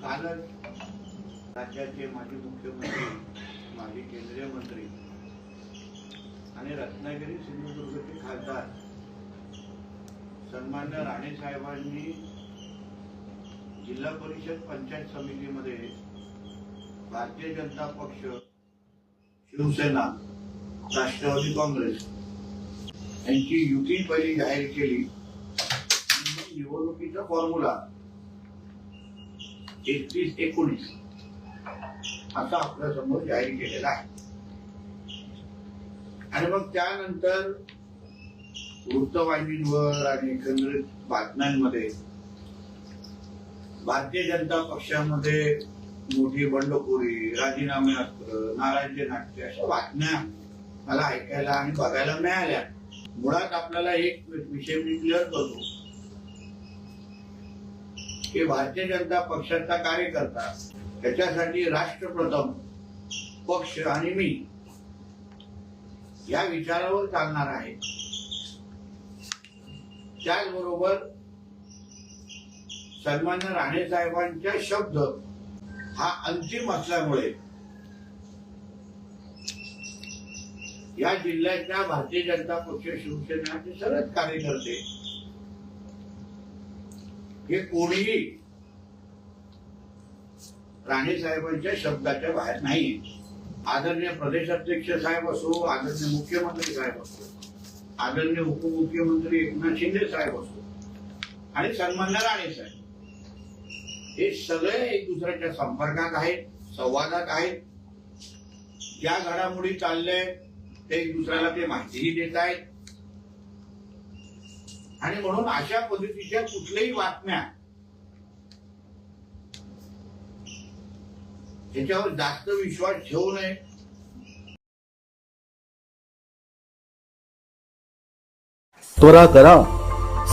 कालच राज्याचे माजी मुख्यमंत्री, माजी केंद्रीय मंत्री आणि रत्नागिरी सिंधुदुर्गचे खासदार सन्मान्य राणे साहेबांनी जिल्हा परिषद पंचायत समितीमध्ये भारतीय जनता पक्ष, शिवसेना, राष्ट्रवादी काँग्रेस यांची युती पहिली जाहीर केली. निवडणुकीचा फॉर्म्युला 31-19 असा आपल्या समोर जाहीर केलेला आहे. आणि मग त्यानंतर वृत्तवाहिनीवर आणि एकंदरीत बातम्यांमध्ये भारतीय जनता पक्षामध्ये मोठी बंडखोरी, राजीनामे, नाराजी नाट्य अशा बातम्या मला ऐकायला आणि बघायला मिळाल्या. मुळात आपल्याला एक विषय मी क्लिअर करतो की भारतीय जनता पक्षाचा कार्यकर्ता, त्याच्यासाठी राष्ट्रप्रथम, पक्ष आणि मी या विचारावर चालणार आहे. त्याचबरोबर सन्मान्य राणे साहेबांचा शब्द हा अंतिम असल्यामुळे या जिल्ह्याच्या भारतीय जनता पक्ष, शिवसेनेचे सर्वच कार्यकर्ते हे कोणीही राणे साहेबांच्या शब्दाच्या बाहेर नाही. आदरणीय प्रदेशाध्यक्ष साहेब असो, आदरणीय मुख्यमंत्री साहेब असो, आदरणीय उपमुख्यमंत्री एकनाथ शिंदे साहेब असो आणि सन्मान्य राणे साहेब, हे सगळे एक दुसऱ्याच्या संपर्कात आहेत, संवादात आहेत. ज्या घडामोडी चालल्या ते एक दुसऱ्याला ते माहितीही देत आहेत. आणि म्हणून अशा पद्धतीच्या कुठल्याही बातम्या त्याच्यावर जास्त विश्वास ठेवू नये. त्वरा करा,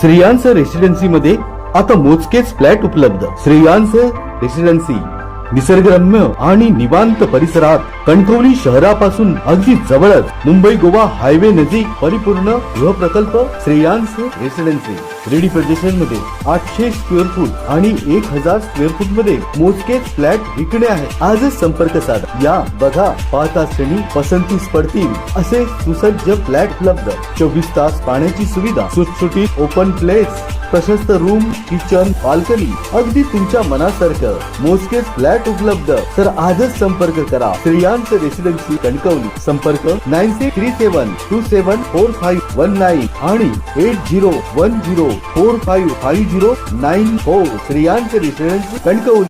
श्रेयांस रेसिडेन्सी मध्ये आता मोजकेच फ्लॅट उपलब्ध. श्रेयांस रेसिडेन्सी निसर्गरम्य आणि निवांत परिसरात, कणकवली शहरापासून अगदी जवळच, मुंबई गोवा हायवे नजीक परिपूर्ण गृहप्रकल्प श्रेयांस रेसिडेन्सी. रेडी पोझिशन मध्ये 800 स्क्वेअर फूट आणि 1000 स्क्वेअर फूट मध्ये मोजकेच फ्लॅट विकणे आहे. आजच संपर्क साधा. या बघा, पाहता क्षणी पसंतीस पडतील असे सुसज्ज फ्लॅट उपलब्ध. 24 तास पाण्याची सुविधा, सुटसुटीत ओपन प्लेस, प्रशस्त रूम, किचन, बाल्कनी, अगदी तुमच्या मनासारखं मोजकेच फ्लॅट उपलब्ध. तर आजच संपर्क करा. श्रेयांस रेसिडेन्सी, कणकवली. संपर्क 9637274519 आणि 8010455094. श्रेयांस रेसिडेन्सी, कणकवली.